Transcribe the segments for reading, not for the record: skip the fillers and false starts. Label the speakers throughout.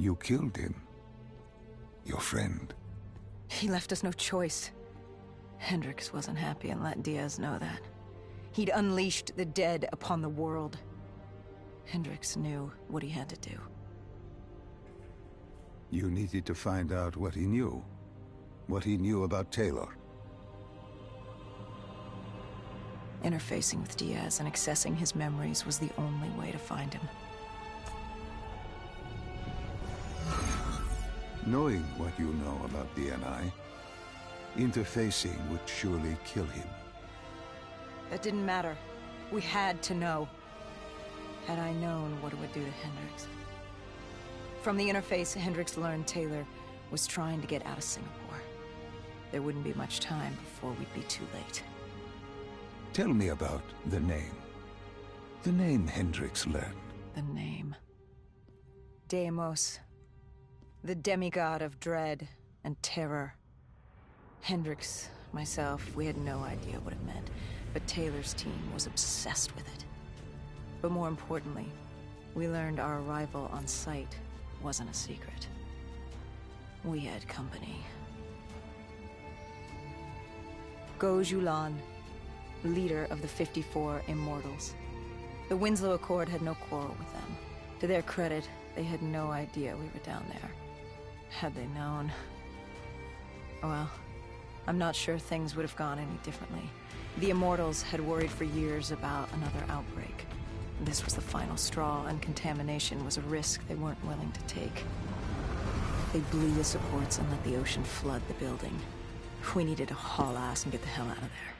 Speaker 1: You killed him. Your friend.
Speaker 2: He left us no choice. Hendricks wasn't happy and let Diaz know that. He'd unleashed the dead upon the world. Hendricks knew what he had to do.
Speaker 1: You needed to find out what he knew. What he knew about Taylor.
Speaker 2: Interfacing with Diaz and accessing his memories was the only way to find him.
Speaker 1: Knowing what you know about DNI, interfacing would surely kill him.
Speaker 2: That didn't matter. We had to know. Had I known what it would do to Hendricks. From the interface, Hendricks learned Taylor was trying to get out of Singapore. There wouldn't be much time before we'd be too late.
Speaker 1: Tell me about the name. The name Hendricks learned.
Speaker 2: The name. Deimos. The demigod of dread and terror. Hendricks, myself, we had no idea what it meant, but Taylor's team was obsessed with it. But more importantly, we learned our arrival on site wasn't a secret. We had company. Go Julan, leader of the 54 Immortals. The Winslow Accord had no quarrel with them. To their credit, they had no idea we were down there. Had they known... well, I'm not sure things would have gone any differently. The Immortals had worried for years about another outbreak. This was the final straw, and contamination was a risk they weren't willing to take. They blew the supports and let the ocean flood the building. We needed to haul ass and get the hell out of there.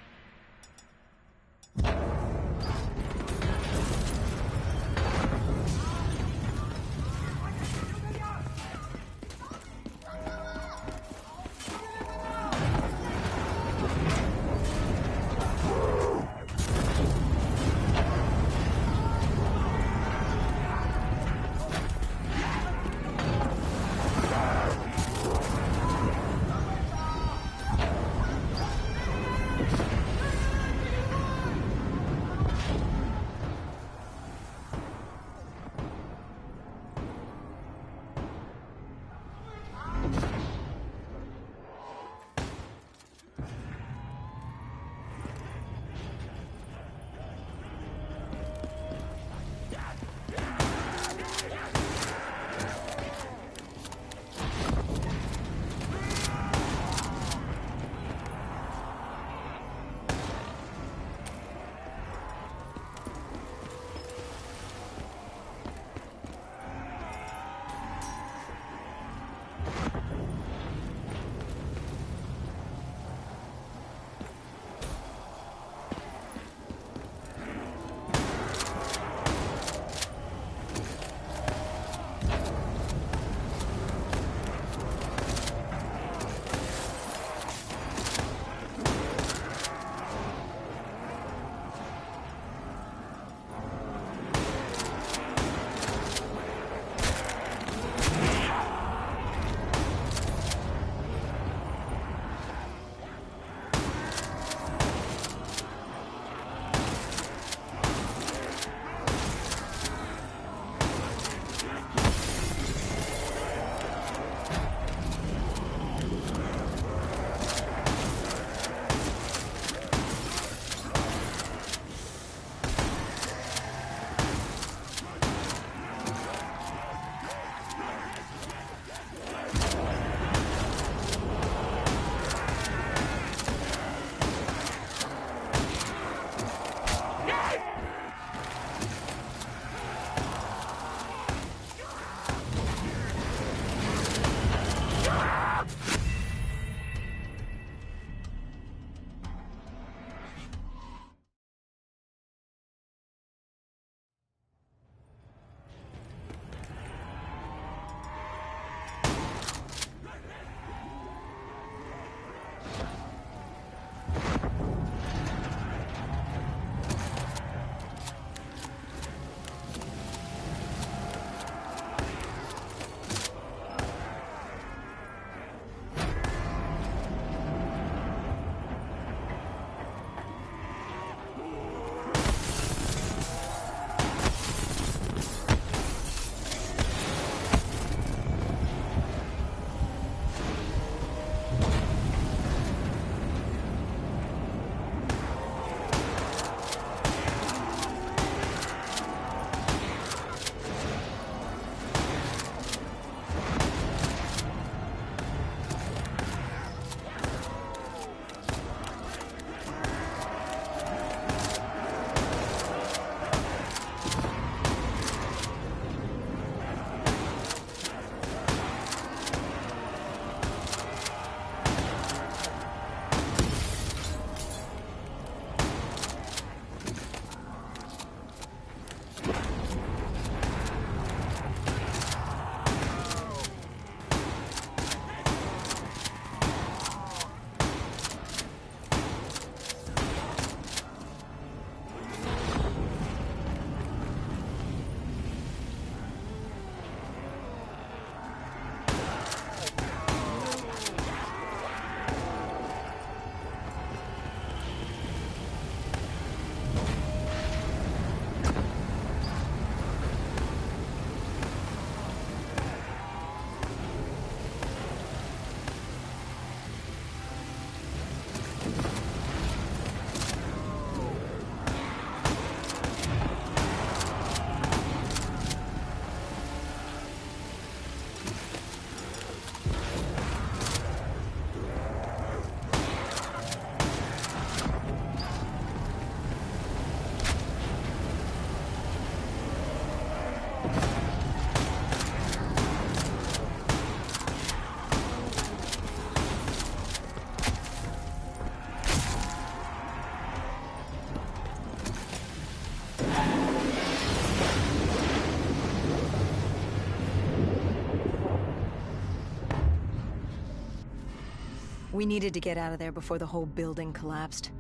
Speaker 2: We needed to get out of there before the whole building collapsed.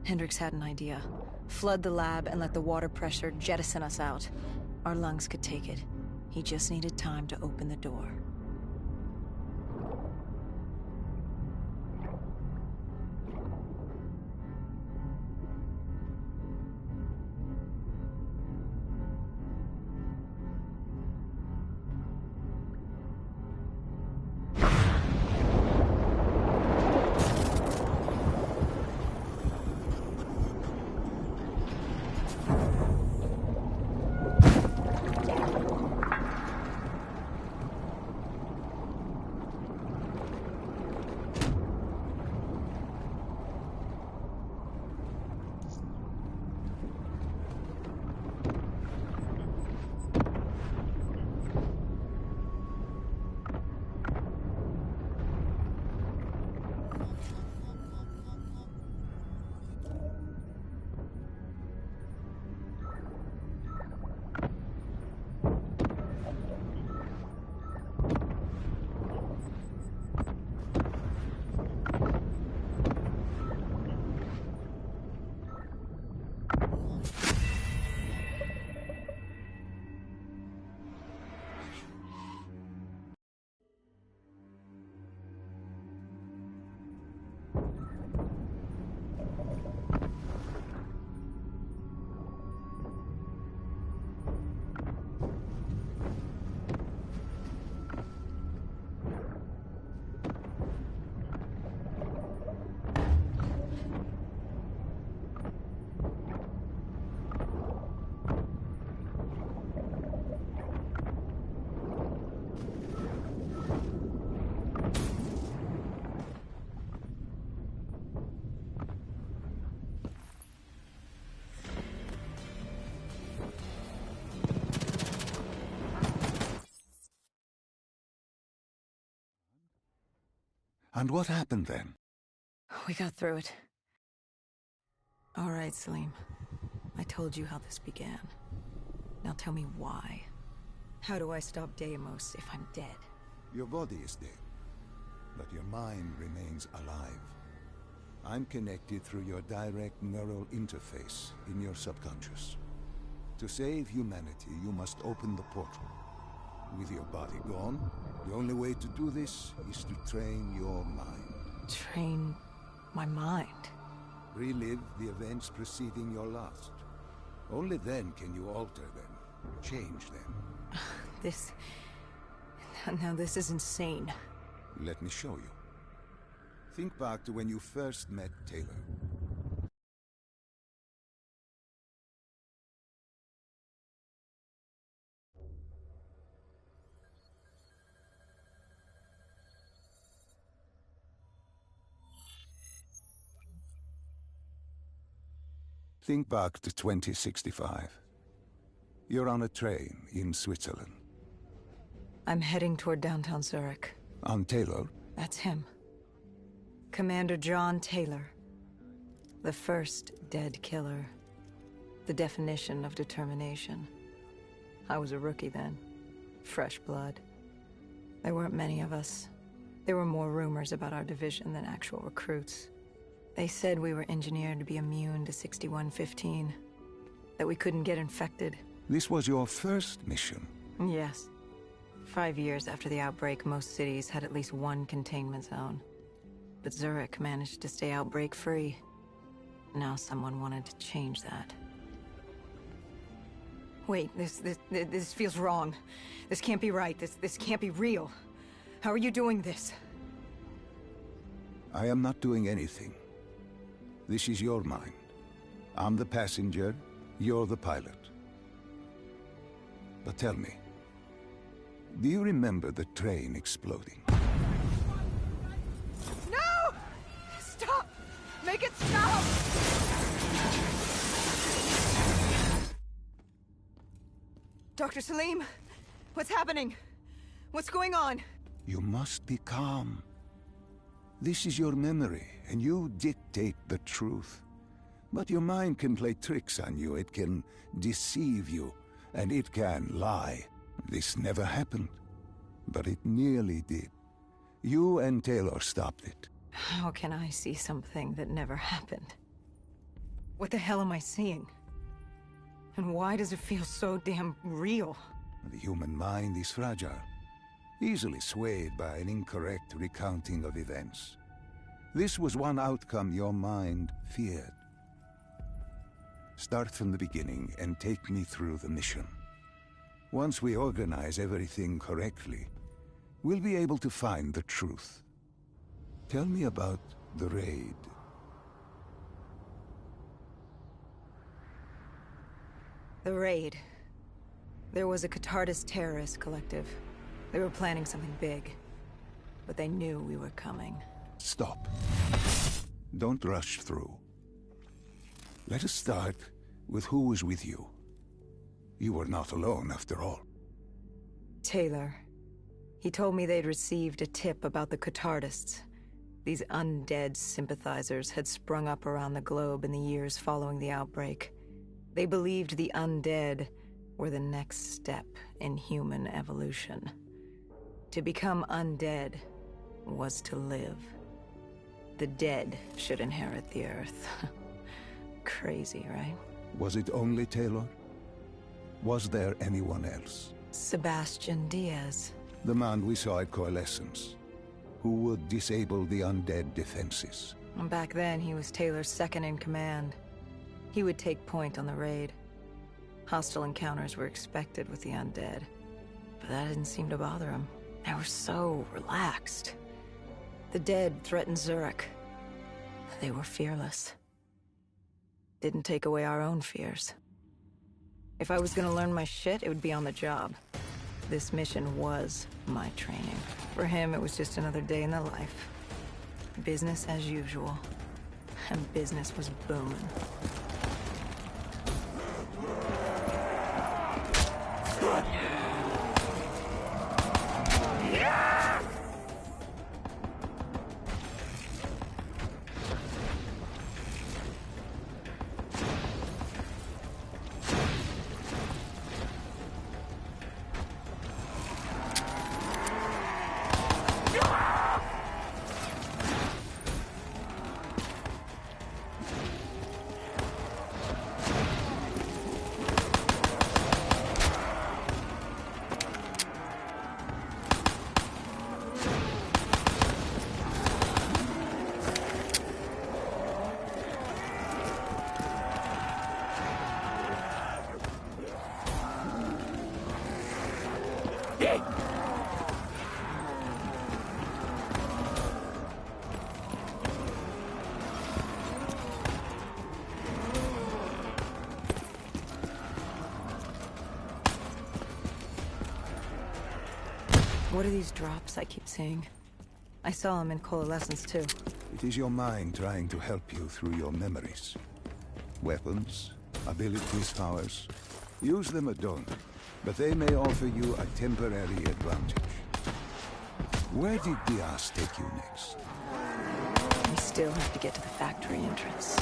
Speaker 2: Hendricks had an idea. Flood the lab and let the water pressure jettison us out. Our lungs could take it. He just needed time to open the door.
Speaker 1: And what happened then?
Speaker 2: We got through it. All right, Salim. I told you how this began. Now tell me why. How do I stop Deimos if I'm dead?
Speaker 1: Your body is dead, but your mind remains alive. I'm connected through your direct neural interface in your subconscious. To save humanity, you must open the portal. With your body gone, the only way to do this is to train your mind.
Speaker 2: Train my mind?
Speaker 1: Relive the events preceding your last. Only then can you alter them, change them.
Speaker 2: Now this is insane.
Speaker 1: Let me show you. Think back to when you first met Taylor. Think back to 2065. You're on a train in Switzerland.
Speaker 2: I'm heading toward downtown Zurich.
Speaker 1: On Taylor?
Speaker 2: That's him. Commander John Taylor. The first dead killer. The definition of determination. I was a rookie then. Fresh blood. There weren't many of us. There were more rumors about our division than actual recruits. They said we were engineered to be immune to 6115. That we couldn't get infected.
Speaker 1: This was your first mission?
Speaker 2: Yes. 5 years after the outbreak, most cities had at least one containment zone. But Zurich managed to stay outbreak-free. Now someone wanted to change that. Wait, this feels wrong. This can't be right. This can't be real. How are you doing this?
Speaker 1: I am not doing anything. This is your mind. I'm the passenger, you're the pilot. But tell me, do you remember the train exploding?
Speaker 2: No! Stop! Make it stop! Dr. Salim, what's happening? What's going on?
Speaker 1: You must be calm. This is your memory, and you dictate the truth. But your mind can play tricks on you, it can deceive you, and it can lie. This never happened, but it nearly did. You and Taylor stopped it.
Speaker 2: How can I see something that never happened? What the hell am I seeing? And why does it feel so damn real?
Speaker 1: The human mind is fragile, easily swayed by an incorrect recounting of events. This was one outcome your mind feared. Start from the beginning and take me through the mission. Once we organize everything correctly, we'll be able to find the truth. Tell me about the raid.
Speaker 2: The raid. There was a Catardist terrorist collective. They were planning something big, but they knew we were coming.
Speaker 1: Stop. Don't rush through. Let us start with who was with you. You were not alone, after all.
Speaker 2: Taylor. He told me they'd received a tip about the Catardists. These undead sympathizers had sprung up around the globe in the years following the outbreak. They believed the undead were the next step in human evolution. To become undead was to live. The dead should inherit the Earth. Crazy, right?
Speaker 1: Was it only Taylor? Was there anyone else?
Speaker 2: Sebastian Diaz.
Speaker 1: The man we saw at Coalescence, who would disable the undead defenses.
Speaker 2: And back then, he was Taylor's second in command. He would take point on the raid. Hostile encounters were expected with the undead, but that didn't seem to bother him. They were so relaxed. The dead threatened Zurich. They were fearless. Didn't take away our own fears. If I was gonna learn my shit, it would be on the job. This mission was my training. For him, it was just another day in the life. Business as usual. And business was booming. What are these drops I keep seeing? I saw them in Coalescence too.
Speaker 1: It is your mind trying to help you through your memories. Weapons, abilities, powers. Use them or don't, but they may offer you a temporary advantage. Where did Diaz take you next?
Speaker 2: We still have to get to the factory entrance.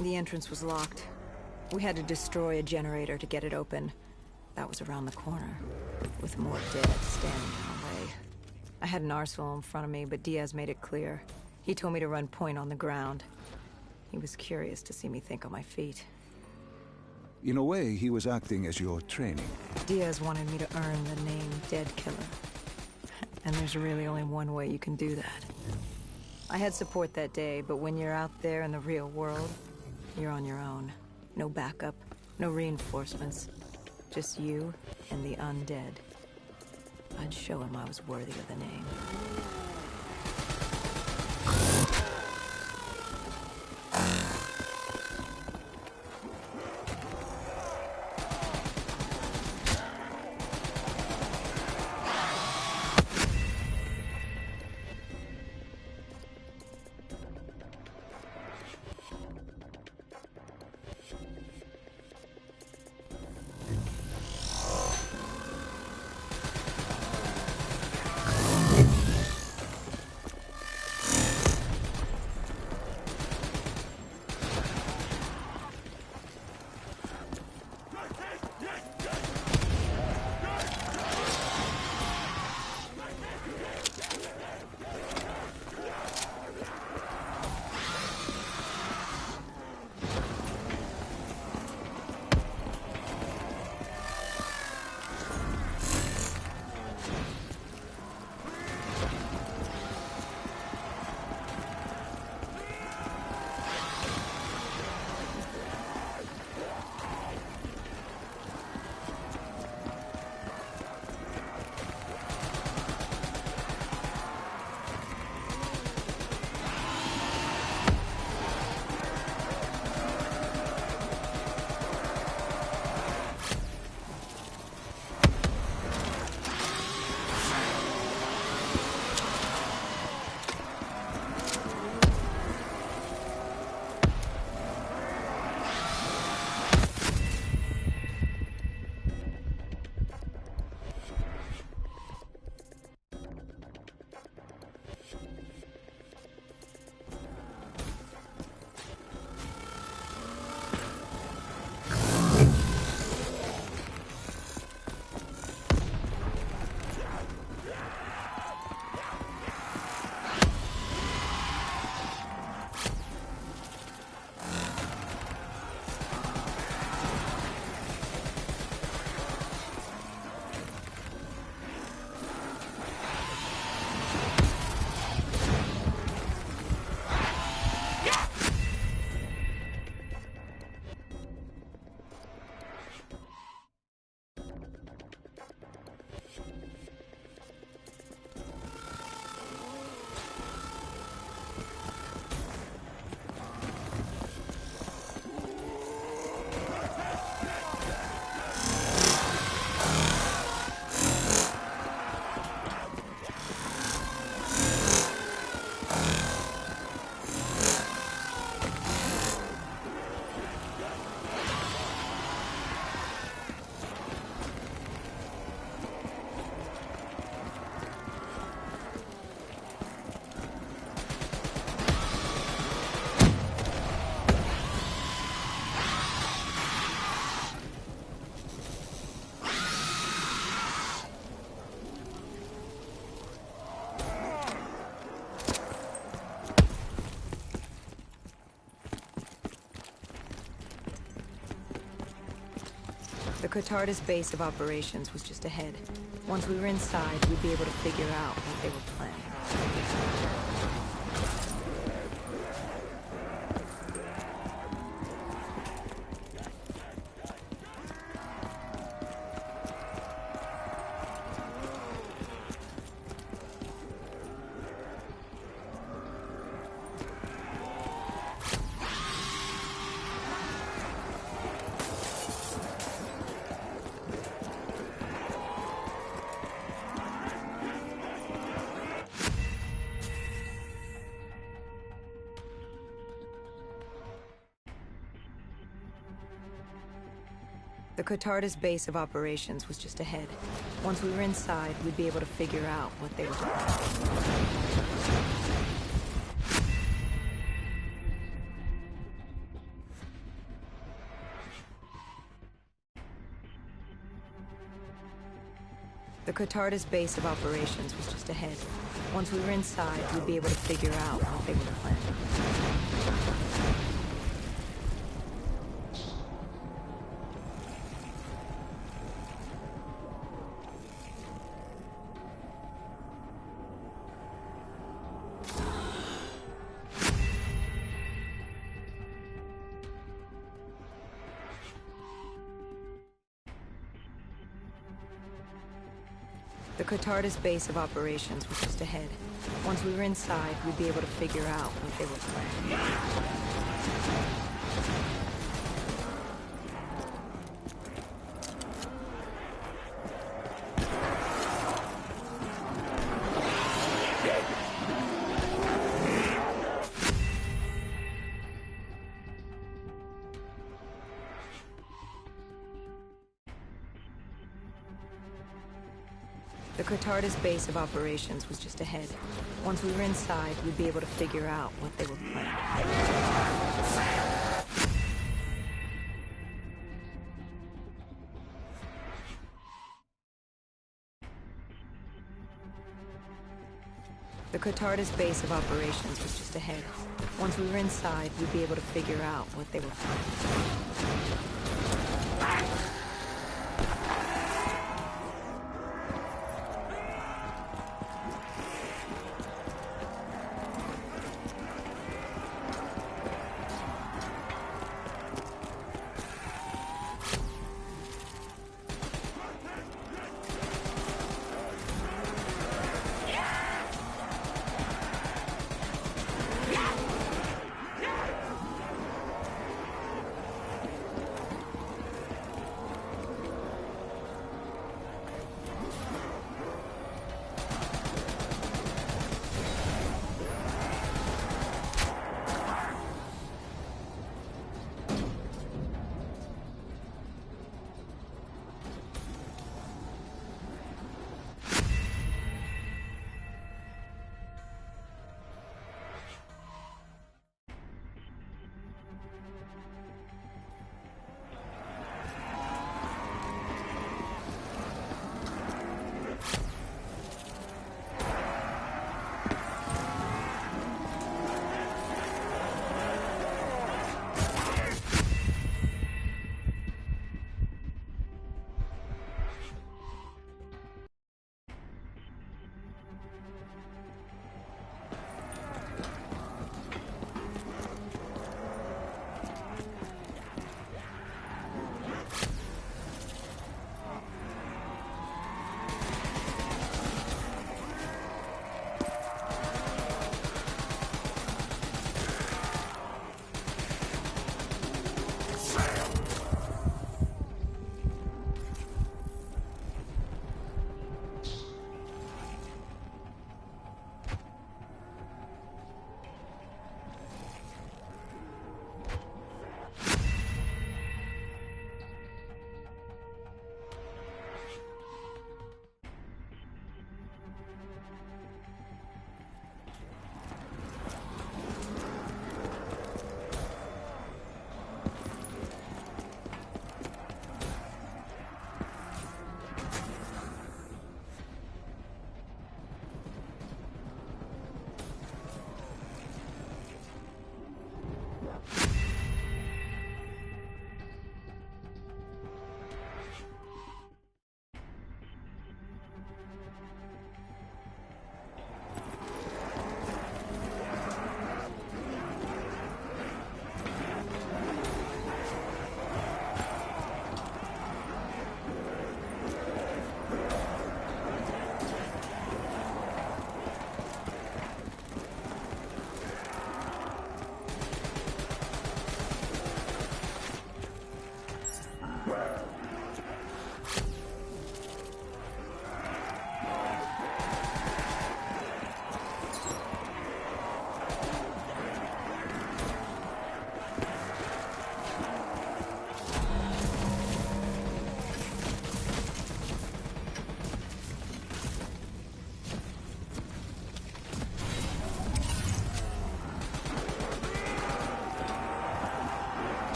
Speaker 2: The entrance was locked. We had to destroy a generator to get it open. That was around the corner, with more dead standing in our way. I had an arsenal in front of me, but Diaz made it clear. He told me to run point on the ground. He was curious to see me think on my feet.
Speaker 1: In a way, he was acting as your training.
Speaker 2: Diaz wanted me to earn the name Dead Killer. And there's really only one way you can do that. I had support that day, but when you're out there in the real world, you're on your own. No backup, no reinforcements. Just you and the undead. I'd show him I was worthy of the name. The Catardus base of operations was just ahead. Once we were inside, we'd be able to figure out what they were planning. The Catardus base of operations was just ahead. Once we were inside, we'd be able to figure out what they were doing. The Catardus base of operations was just ahead. Once we were inside, we'd be able to figure out what they were planning. The Catardus base of operations was just ahead. Once we were inside, we'd be able to figure out what they were planning. The Catardus base of operations was just ahead. Once we were inside, we'd be able to figure out what they were planning. The Catardus base of operations was just ahead. Once we were inside, we'd be able to figure out what they were planning.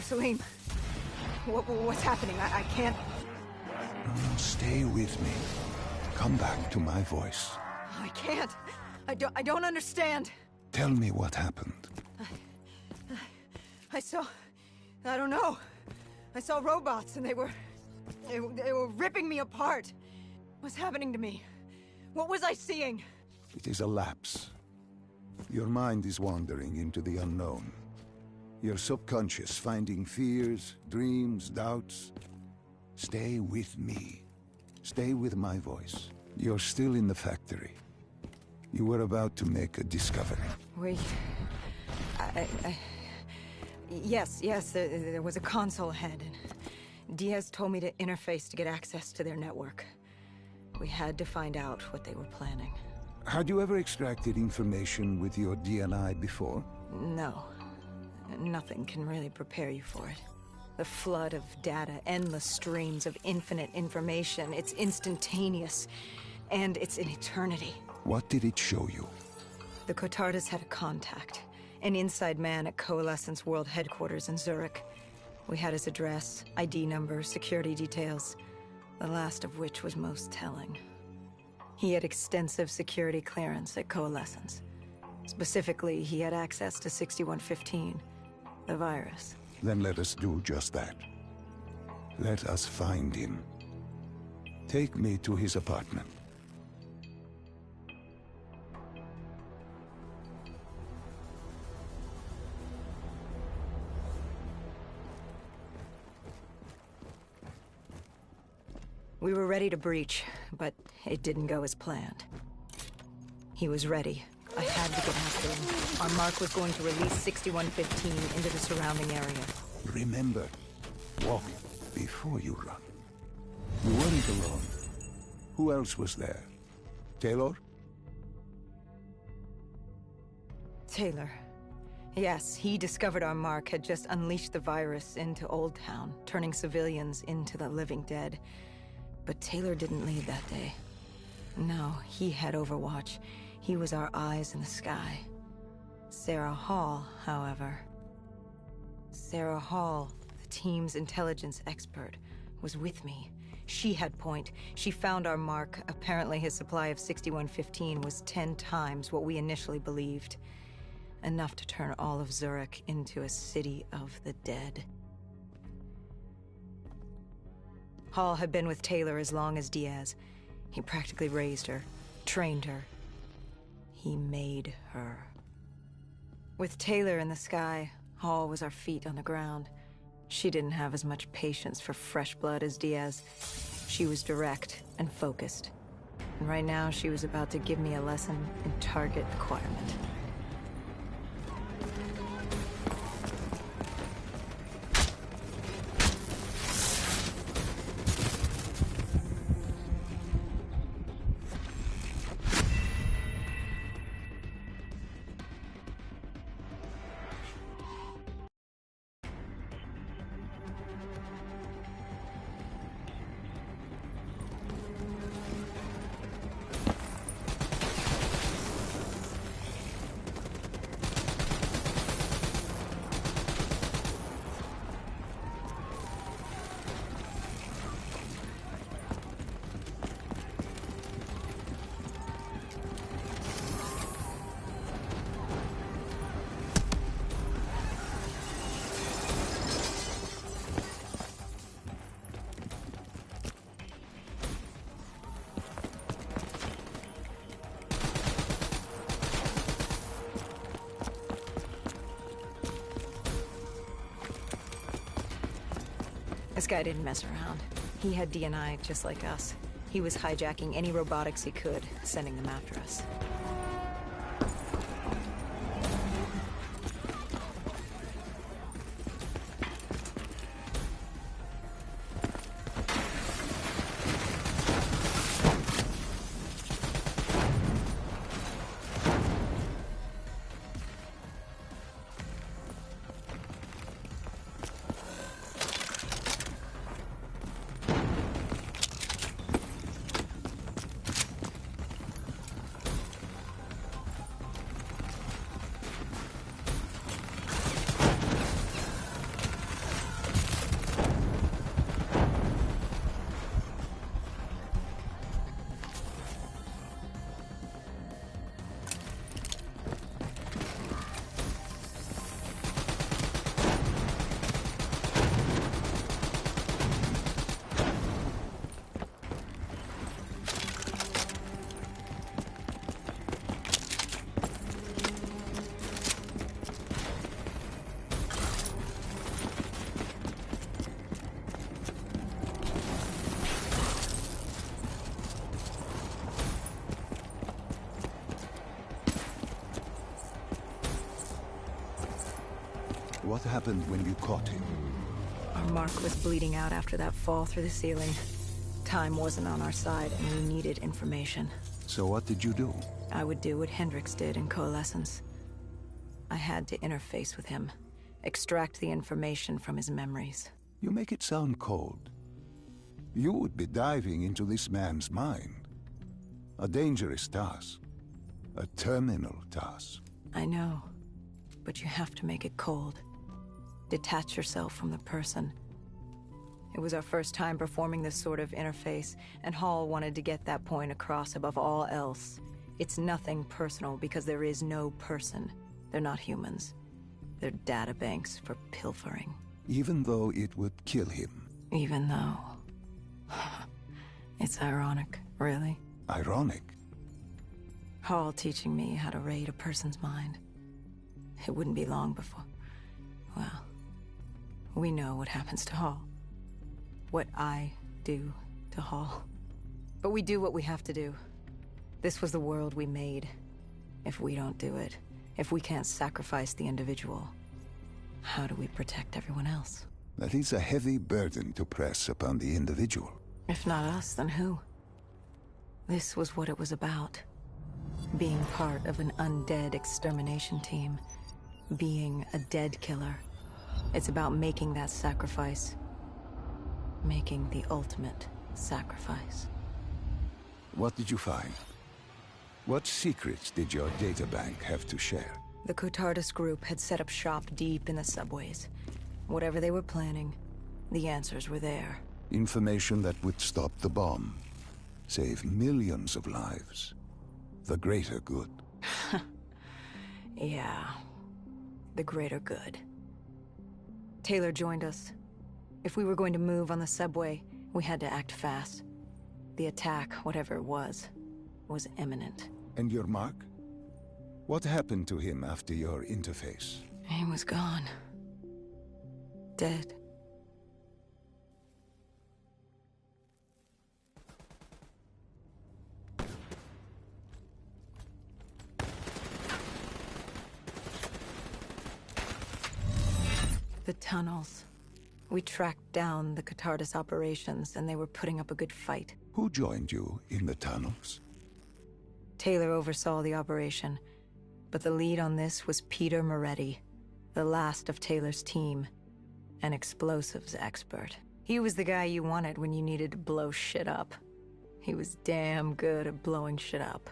Speaker 2: Salim, what's happening? I can't...
Speaker 1: No, stay with me. Come back to my voice.
Speaker 2: I can't. I don't understand.
Speaker 1: Tell me what happened.
Speaker 2: I saw... I don't know. I saw robots and they were ripping me apart. What's happening to me? What was I seeing?
Speaker 1: It is a lapse. Your mind is wandering into the unknown. Your subconscious finding fears, dreams, doubts. Stay with me. Stay with my voice. You're still in the factory. You were about to make a discovery.
Speaker 2: Yes, there was a console ahead, and Diaz told me to interface to get access to their network. We had to find out what they were planning.
Speaker 1: Had you ever extracted information with your DNI before?
Speaker 2: No. Nothing can really prepare you for it. The flood of data, endless streams of infinite information, it's instantaneous, and it's an eternity.
Speaker 1: What did it show you?
Speaker 2: The Cotardas had a contact. An inside man at Coalescence World Headquarters in Zurich. We had his address, ID number, security details, the last of which was most telling. He had extensive security clearance at Coalescence. Specifically, he had access to 6115, the virus.
Speaker 1: Then let us do just that. Let us find him. Take me to his apartment.
Speaker 2: We were ready to breach, but it didn't go as planned. He was ready. I had to get after him. Our mark was going to release 6115 into the surrounding area.
Speaker 1: Remember, walk before you run. You weren't alone. Who else was there? Taylor?
Speaker 2: Taylor. Yes, he discovered our mark had just unleashed the virus into Old Town, turning civilians into the living dead. But Taylor didn't lead that day. No, he had Overwatch. He was our eyes in the sky. Sarah Hall, however... Sarah Hall, the team's intelligence expert, was with me. She had point. She found our mark. Apparently his supply of 6115 was 10 times what we initially believed. Enough to turn all of Zurich into a city of the dead. Hall had been with Taylor as long as Diaz. He practically raised her, trained her. He made her. With Taylor in the sky, Hall was our feet on the ground. She didn't have as much patience for fresh blood as Diaz. She was direct and focused. And right now, she was about to give me a lesson in target acquirement. This guy didn't mess around. He had DNI just like us. He was hijacking any robotics he could, sending them after us.
Speaker 1: What happened when you caught him?
Speaker 2: Our mark was bleeding out after that fall through the ceiling. Time wasn't on our side, and we needed information.
Speaker 1: So what did you do?
Speaker 2: I would do what Hendrix did in Coalescence. I had to interface with him, extract the information from his memories.
Speaker 1: You make it sound cold. You would be diving into this man's mind. A dangerous task. A terminal task.
Speaker 2: I know, but you have to make it cold. Detach yourself from the person. It was our first time performing this sort of interface, and Hall wanted to get that point across above all else. It's nothing personal because there is no person. They're not humans. They're databanks for pilfering.
Speaker 1: Even though it would kill him.
Speaker 2: Even though... It's ironic, really.
Speaker 1: Ironic?
Speaker 2: Hall teaching me how to raid a person's mind. It wouldn't be long before... Well, we know what happens to Hall. What I do to Hall. But we do what we have to do. This was the world we made. If we don't do it, if we can't sacrifice the individual, how do we protect everyone else?
Speaker 1: That is a heavy burden to press upon the individual.
Speaker 2: If not us, then who? This was what it was about. Being part of an undead extermination team. Being a dead killer. It's about making that sacrifice. Making the ultimate sacrifice.
Speaker 1: What did you find? What secrets did your databank have to share?
Speaker 2: The Cotardus group had set up shop deep in the subways. Whatever they were planning, the answers were there.
Speaker 1: Information that would stop the bomb. Save millions of lives. The greater good.
Speaker 2: Yeah. The greater good. Taylor joined us. If we were going to move on the subway, we had to act fast. The attack, whatever it was imminent.
Speaker 1: And your mark? What happened to him after your interface?
Speaker 2: He was gone. Dead. The tunnels. We tracked down the Cotardus operations, and they were putting up a good fight.
Speaker 1: Who joined you in the tunnels?
Speaker 2: Taylor oversaw the operation, but the lead on this was Peter Moretti, the last of Taylor's team, an explosives expert. He was the guy you wanted when you needed to blow shit up. He was damn good at blowing shit up,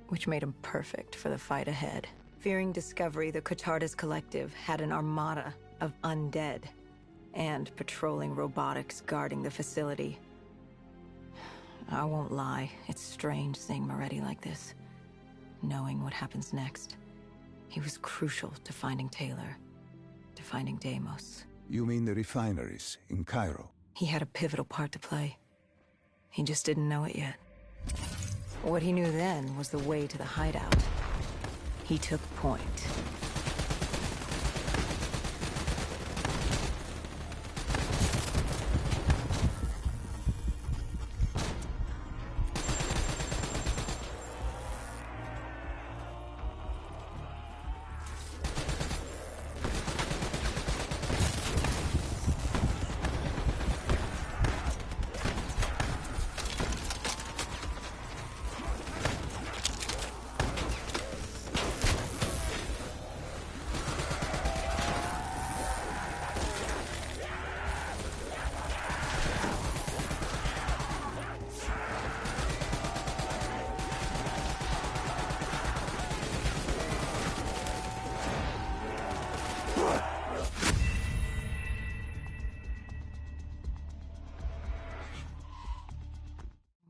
Speaker 2: which made him perfect for the fight ahead. Fearing discovery, the Cotardus Collective had an armada of undead and patrolling robotics guarding the facility. I won't lie, it's strange seeing Moretti like this, knowing what happens next. He was crucial to finding Taylor, to finding Deimos.
Speaker 1: You mean the refineries in Cairo?
Speaker 2: He had a pivotal part to play. He just didn't know it yet. What he knew then was the way to the hideout. He took point.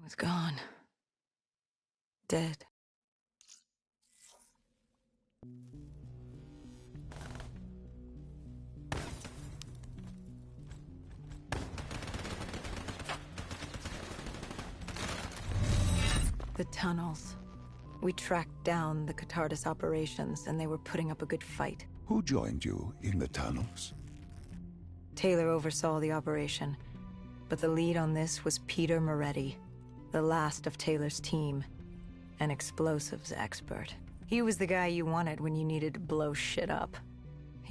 Speaker 2: Was gone. Dead. The tunnels. We tracked down the Cotardus operations, and they were putting up a good fight.
Speaker 1: Who joined you in the tunnels?
Speaker 2: Taylor oversaw the operation, but the lead on this was Peter Moretti, the last of Taylor's team, an explosives expert. He was the guy you wanted when you needed to blow shit up.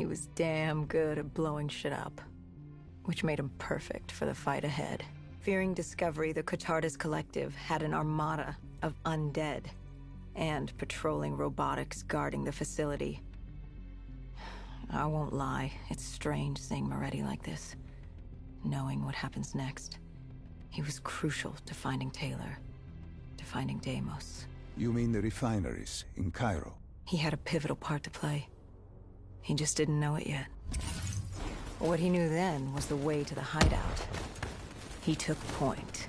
Speaker 2: he was damn good at blowing shit up, which made him perfect for the fight ahead. Fearing discovery, the Catardus Collective had an armada of undead and patrolling robotics guarding the facility. I won't lie, it's strange seeing Moretti like this, knowing what happens next. He was crucial to finding Taylor, to finding Deimos.
Speaker 1: You mean the refineries in Cairo?
Speaker 2: He had a pivotal part to play. He just didn't know it yet. What he knew then was the way to the hideout. He took point.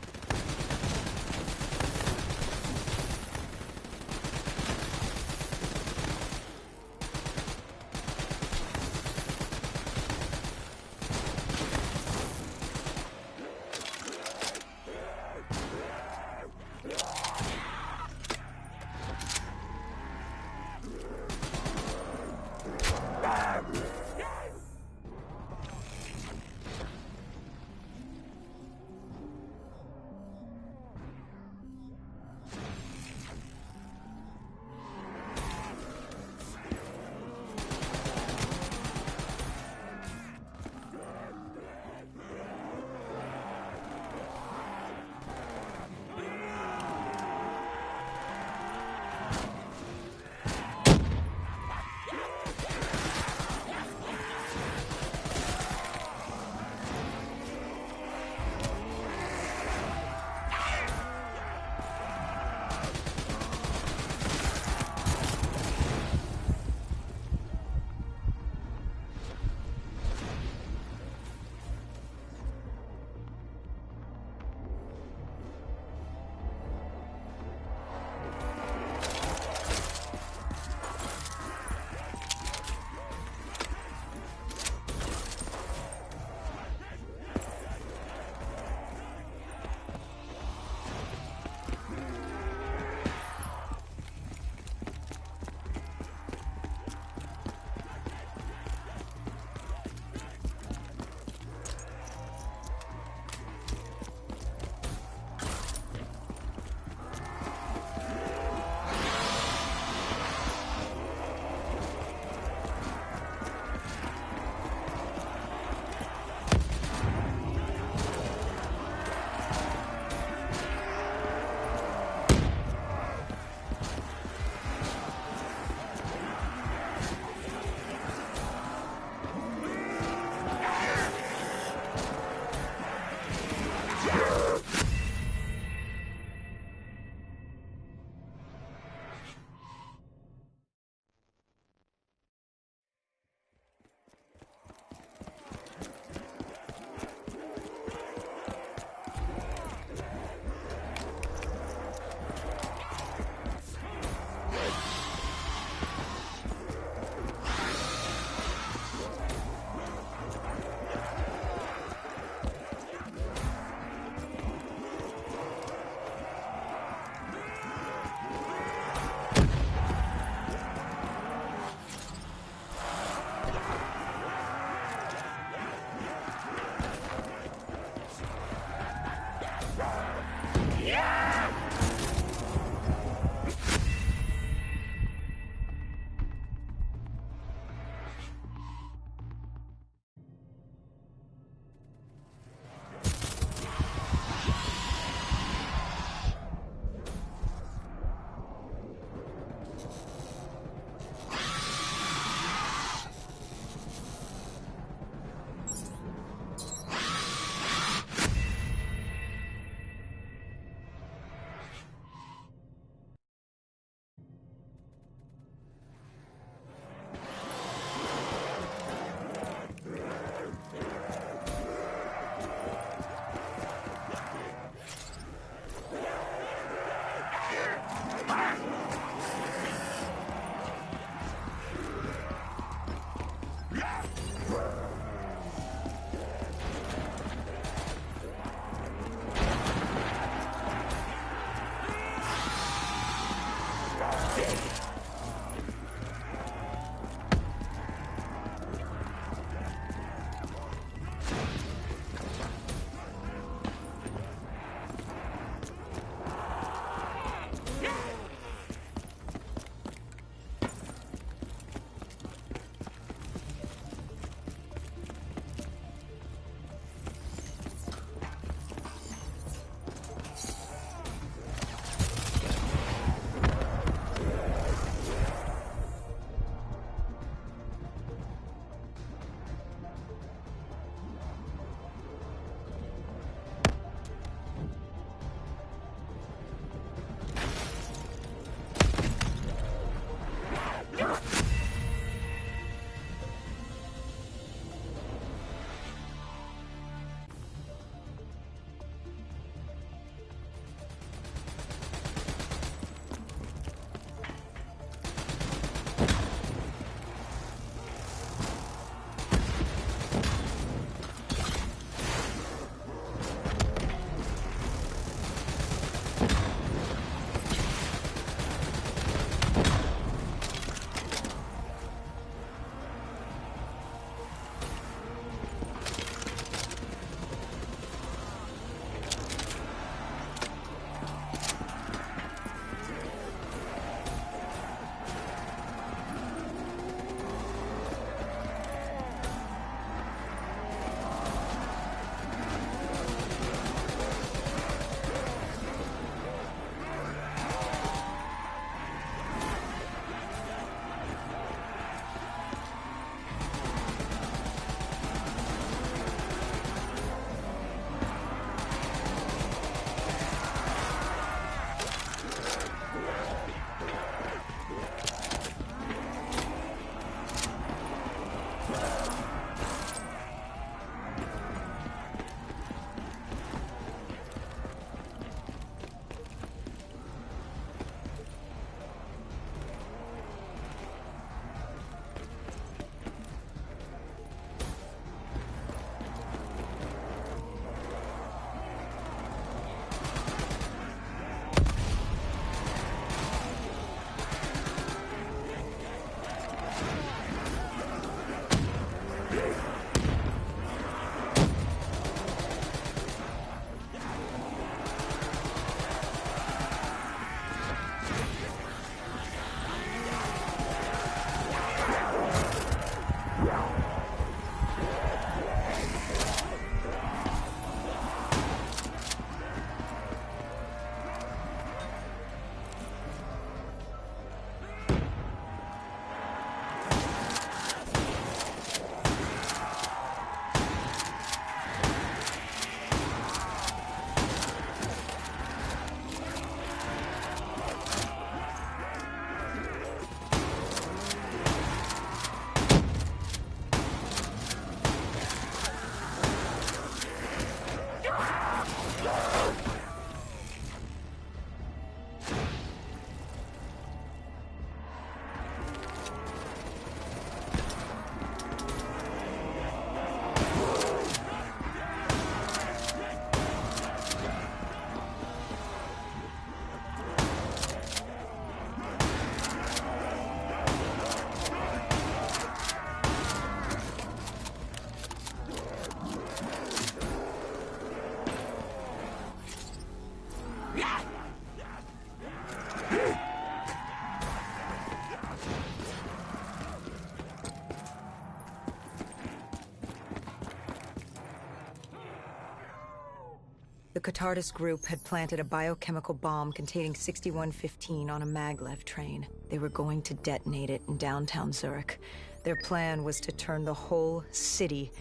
Speaker 2: The Catardus group had planted a biochemical bomb containing 6115 on a maglev train. They were going to detonate it in downtown Zurich. Their plan was to turn the whole city,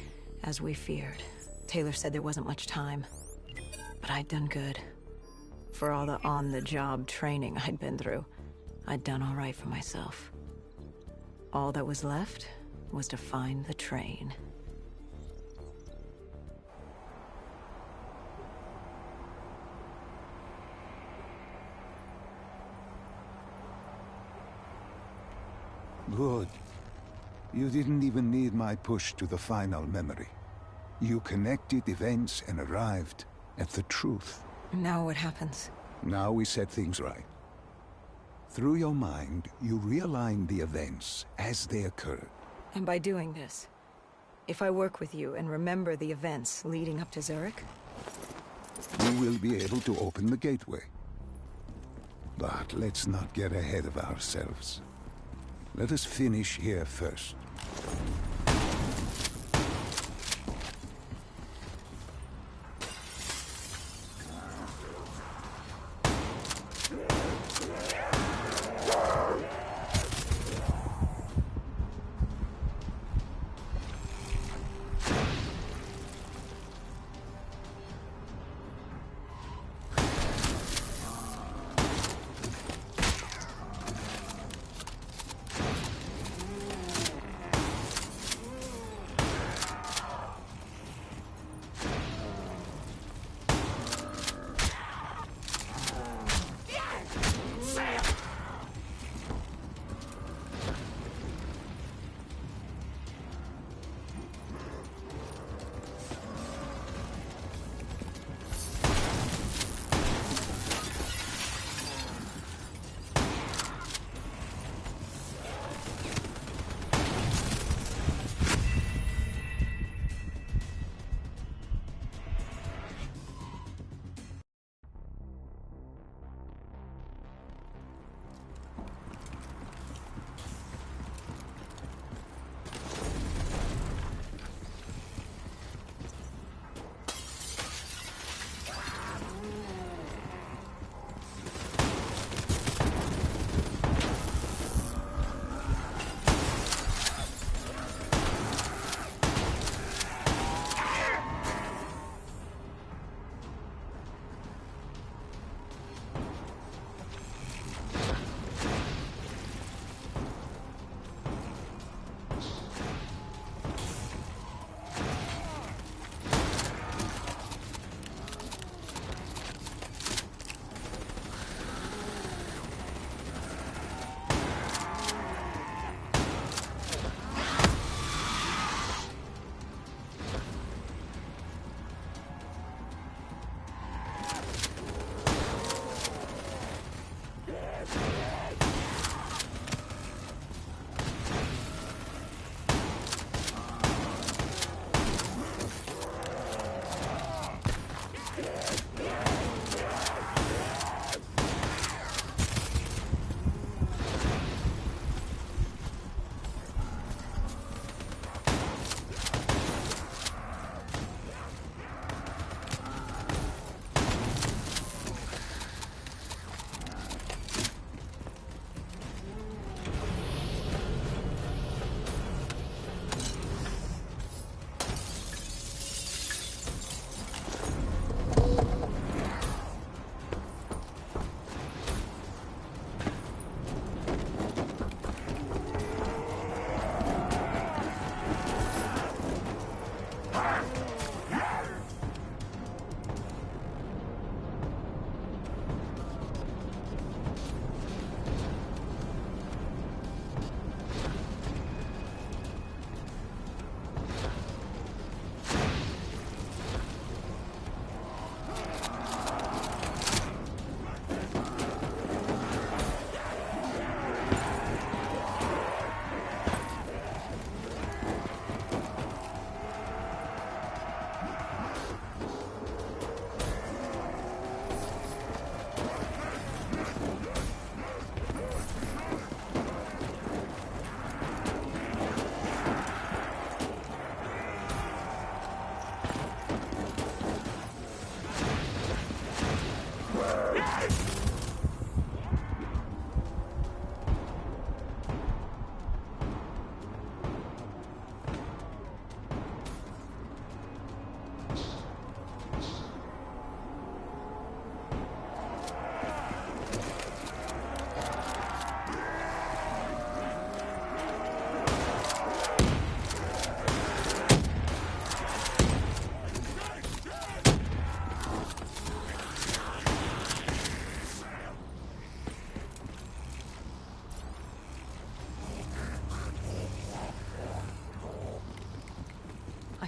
Speaker 2: as we feared. Taylor said there wasn't much time. But I'd done good. For all the on-the-job training I'd been through, I'd done all right for myself. All that was left was to find the train.
Speaker 1: Good. You didn't even need my push to the final memory. You connected events and arrived at the truth.
Speaker 2: Now what happens?
Speaker 1: Now we set things right. Through your mind, you realign the events as they occurred.
Speaker 2: And by doing this, if I work with you and remember the events leading up to Zurich,
Speaker 1: you will be able to open the gateway. But let's not get ahead of ourselves. Let us finish here first.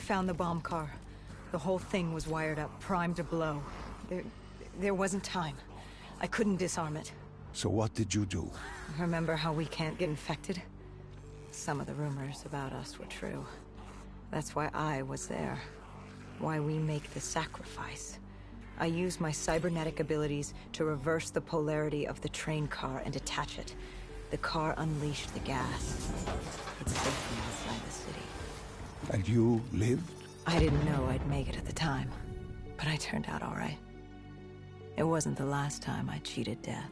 Speaker 2: found the bomb car. The whole thing was wired up, primed to blow. There wasn't time. I couldn't disarm it.
Speaker 1: So what did you do?
Speaker 2: Remember how we can't get infected? Some of the rumors about us were true. That's why I was there. Why we make the sacrifice. I used my cybernetic abilities to reverse the polarity of the train car and detach it. The car unleashed the gas. It's safely outside the city.
Speaker 1: And you lived?
Speaker 2: I didn't know I'd make it at the time, but I turned out all right. It wasn't the last time I cheated death.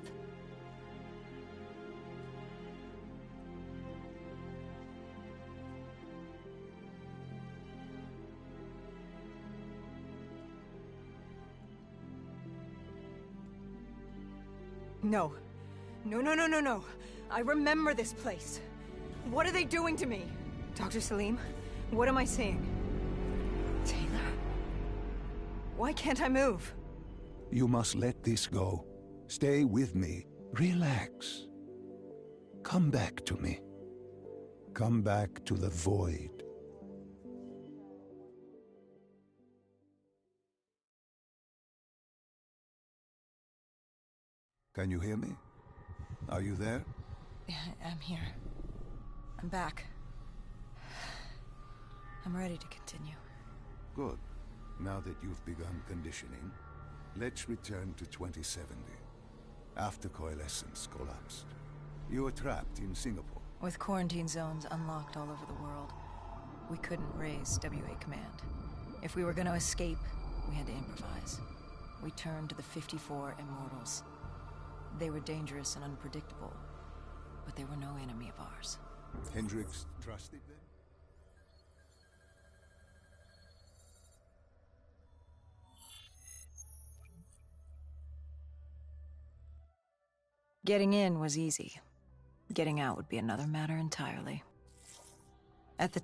Speaker 2: No. No. I remember this place. What are they doing to me? Dr. Salim, what am I seeing? Taylor? Why can't I move?
Speaker 1: You must let this go. Stay with me. Relax. Come back to me. Come back to the void. Can you hear me? Are you there?
Speaker 2: Yeah, I'm here. I'm back. I'm ready to continue.
Speaker 1: Good. Now that you've begun conditioning, let's return to 2070. After Coalescence collapsed. You were trapped in Singapore.
Speaker 2: With quarantine zones unlocked all over the world, we couldn't raise WA command. If we were going to escape, we had to improvise. We turned to the 54 Immortals. They were dangerous and unpredictable, but they were no enemy of ours.
Speaker 1: Hendricks trusted them?
Speaker 2: Getting in was easy. Getting out would be another matter entirely. At the